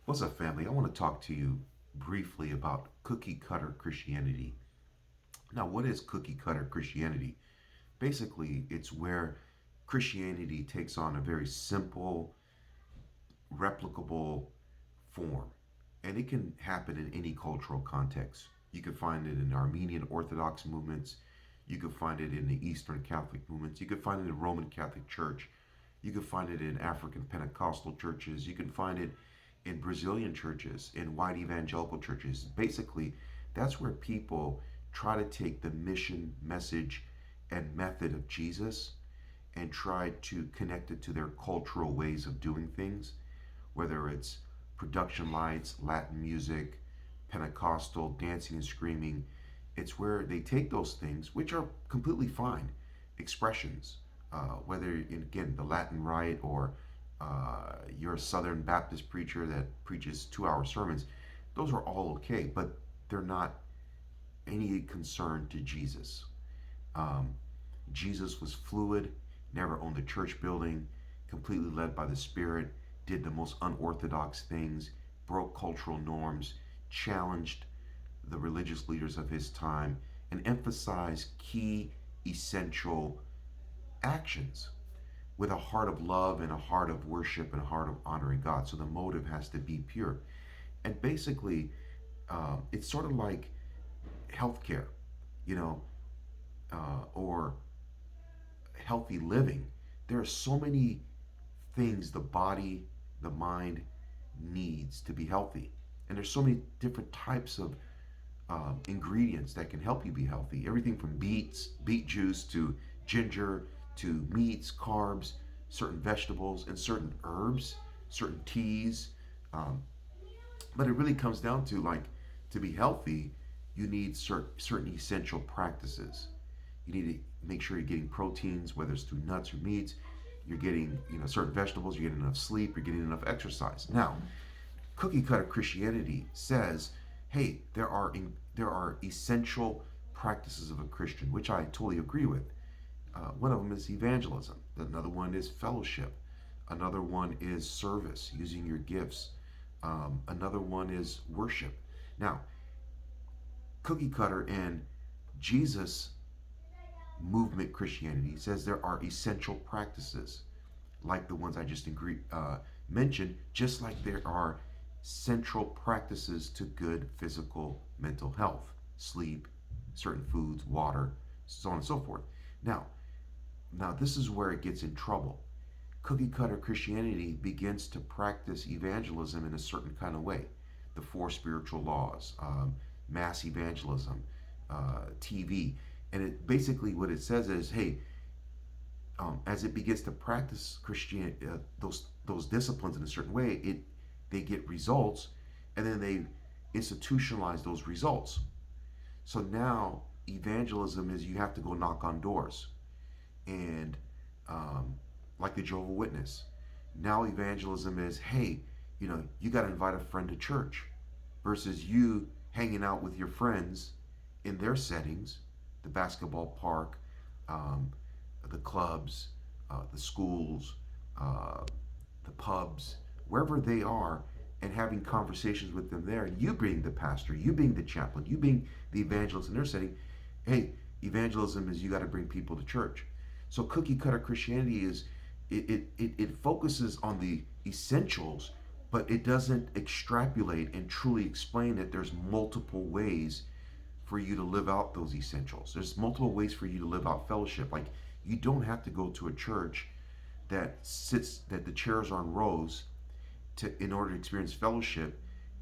What's up, family? I want to talk to you briefly about cookie cutter Christianity. Now, what is cookie cutter Christianity? Basically, it's where Christianity takes on a very simple, replicable form, and it can happen in any cultural context. You can find it in Armenian Orthodox movements, you can find it in the Eastern Catholic movements, you can find it in the Roman Catholic Church, you can find it in African Pentecostal churches, you can find it in Brazilian churches, in white evangelical churches. Basically, that's where people try to take the mission, message, and method of Jesus and try to connect it to their cultural ways of doing things, whether it's production lights, Latin music, Pentecostal, dancing and screaming. It's where they take those things, which are completely fine expressions, whether, again, the Latin rite or you're a Southern Baptist preacher that preaches 2 hour sermons, those are all okay, but they're not any concern to Jesus. Um, Jesus was fluid, never owned a church building, completely led by the Spirit, did the most unorthodox things, broke cultural norms, challenged the religious leaders of his time, and emphasized key essential actions with a heart of love and a heart of worship and a heart of honoring God. So the motive has to be pure. And basically, it's sort of like healthcare, you know, or healthy living. There are so many things the body, the mind needs to be healthy. And there's so many different types of ingredients that can help you be healthy. Everything from beet juice to ginger to meats, carbs, certain vegetables, and certain herbs, certain teas. Um, but it really comes down to, like, to be healthy, you need certain essential practices. You need to make sure you're getting proteins, whether it's through nuts or meats. You're getting, certain vegetables. You're getting enough sleep. You're getting enough exercise. Now, cookie cutter Christianity says, hey, there are essential practices of a Christian, which I totally agree with. One of them is evangelism. Another one is fellowship. Another one is service, using your gifts. Another one is worship. Now, cookie cutter and Jesus movement Christianity says there are essential practices, like the ones I just mentioned, just like there are central practices to good physical, mental health: sleep, certain foods, water, so on and so forth. Now, this is where it gets in trouble. Cookie cutter Christianity begins to practice evangelism in a certain kind of way. The four spiritual laws, mass evangelism, TV. And it basically, what it says is, hey, as it begins to practice Christianity, those disciplines in a certain way, they get results, and then they institutionalize those results. So now evangelism is, you have to go knock on doors, and um, like the Jehovah Witness. Now evangelism is, hey, you got to invite a friend to church, versus you hanging out with your friends in their settings, the basketball park, um, the clubs, the schools, uh, the pubs, wherever they are, and having conversations with them there. And you being the pastor, you being the chaplain, you being the evangelist in their setting. Hey, evangelism is, you got to bring people to church. So cookie cutter Christianity is, it focuses on the essentials, but it doesn't extrapolate and truly explain that there's multiple ways for you to live out those essentials. There's multiple ways for you to live out fellowship. Like, you don't have to go to a church that the chairs are on rows in order to experience fellowship,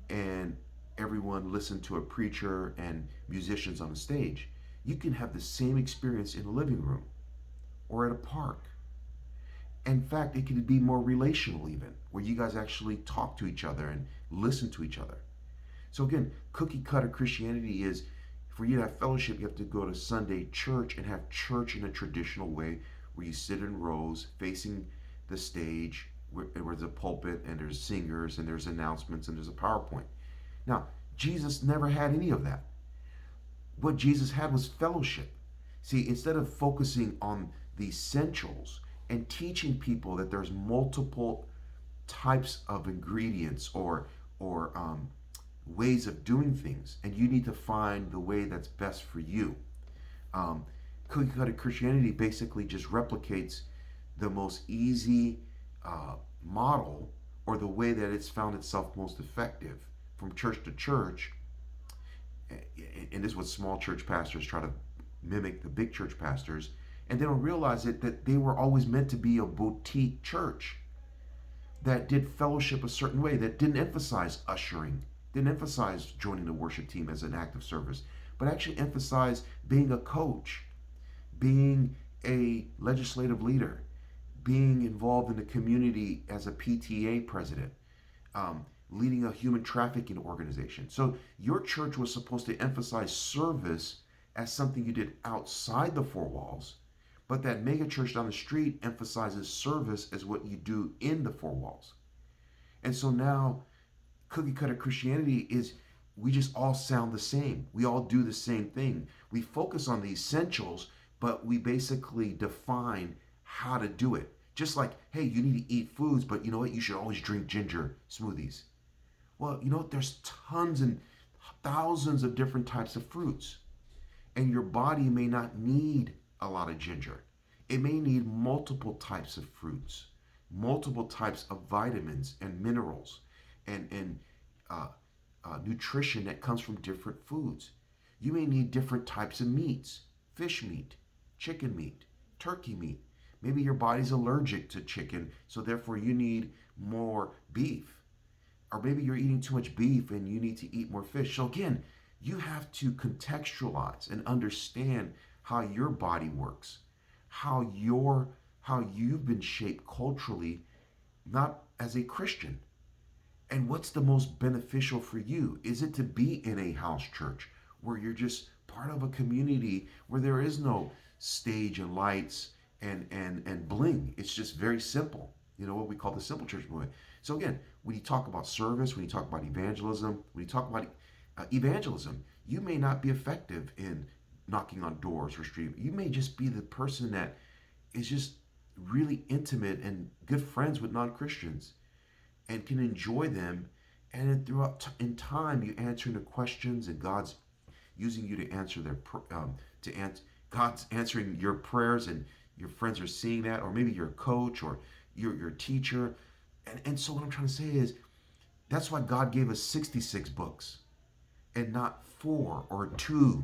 and everyone listen to a preacher and musicians on the stage. You can have the same experience in a living room or at a park. In fact, it could be more relational, even, where you guys actually talk to each other and listen to each other. So again, cookie cutter Christianity is, for you to have fellowship, you have to go to Sunday church and have church in a traditional way, where you sit in rows facing the stage, where there's a pulpit and there's singers and there's announcements and there's a PowerPoint. Now, Jesus never had any of that. What Jesus had was fellowship. See, instead of focusing on the essentials and teaching people that there's multiple types of ingredients, or ways of doing things, and you need to find the way that's best for you. Um, Cookie cutter Christianity basically just replicates the most easy model, or the way that it's found itself most effective from church to church. And this is what small church pastors try to mimic the big church pastors, and they don't realize it, that they were always meant to be a boutique church that did fellowship a certain way, that didn't emphasize ushering, didn't emphasize joining the worship team as an act of service, but actually emphasized being a coach, being a legislative leader, being involved in the community as a PTA president, leading a human trafficking organization. So your church was supposed to emphasize service as something you did outside the four walls, but that mega church down the street emphasizes service as what you do in the four walls. And so now cookie cutter Christianity is, we just all sound the same. We all do the same thing. We focus on the essentials, but we basically define how to do it. Just like, hey, you need to eat foods, but you know what? You should always drink ginger smoothies. Well, there's tons and thousands of different types of fruits. And your body may not need a lot of ginger. It may need multiple types of fruits, multiple types of vitamins and minerals, and nutrition that comes from different foods. You may need different types of meats: fish meat, chicken meat, turkey meat. Maybe your body's allergic to chicken, so therefore you need more beef. Or maybe you're eating too much beef and you need to eat more fish. So again, you have to contextualize and understand how your body works, how you've been shaped culturally, not as a Christian. And what's the most beneficial for you? Is it to be in a house church where you're just part of a community where there is no stage and lights and bling? It's just very simple. What we call the simple church movement. So again, when you talk about service, when you talk about evangelism, when you talk about evangelism, you may not be effective in knocking on doors or street. You may just be the person that is just really intimate and good friends with non-Christians and can enjoy them. And then throughout in time, you answering the questions, and God's using you to answer God's answering your prayers, and your friends are seeing that, or maybe you're a coach or you're your teacher. And so what I'm trying to say is, that's why God gave us 66 books and not 4 or 2,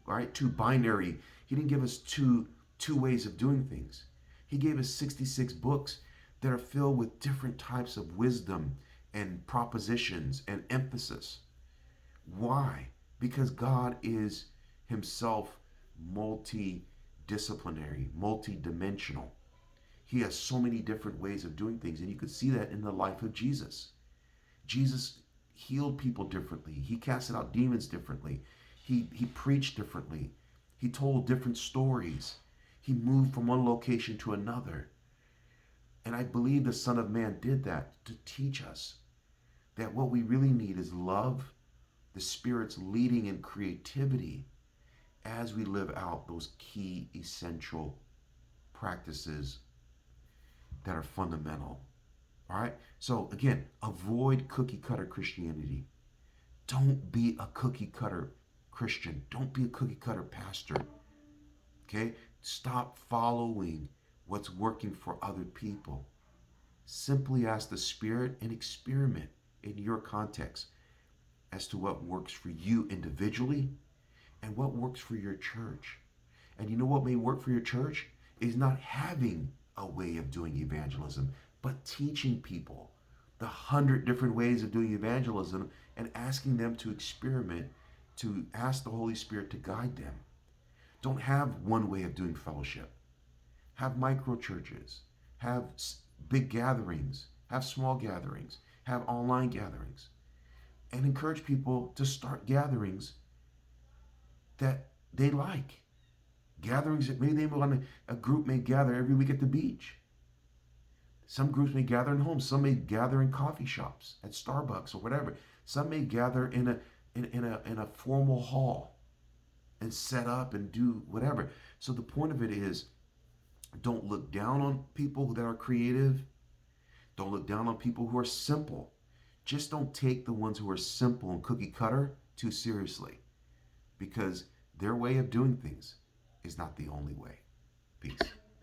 right? 2 binary. He didn't give us two ways of doing things. He gave us 66 books that are filled with different types of wisdom and propositions and emphasis. Why? Because God is himself multidisciplinary, multidimensional. He has so many different ways of doing things, and you could see that in the life of Jesus. Jesus healed people differently. He casted out demons differently. He preached differently. He told different stories. He moved from one location to another. And I believe the Son of Man did that to teach us that what we really need is love, the Spirit's leading and creativity as we live out those key essential practices that are fundamental. All right? So again, avoid cookie cutter Christianity. Don't be a cookie cutter Christian. Don't be a cookie cutter pastor. Okay? Stop following what's working for other people. Simply ask the Spirit and experiment in your context as to what works for you individually and what works for your church. And you know what may work for your church is not having a way of doing evangelism, but teaching people the 100 different ways of doing evangelism and asking them to experiment, to ask the Holy Spirit to guide them. Don't have one way of doing fellowship. Have micro churches, have big gatherings, have small gatherings, have online gatherings, and encourage people to start gatherings that they like. Gatherings that maybe a group may gather every week at the beach. Some groups may gather in homes. Some may gather in coffee shops, at Starbucks or whatever. Some may gather in a formal hall and set up and do whatever. So the point of it is, don't look down on people that are creative. Don't look down on people who are simple. just don't take the ones who are simple and cookie cutter too seriously, because their way of doing things is not the only way. Peace.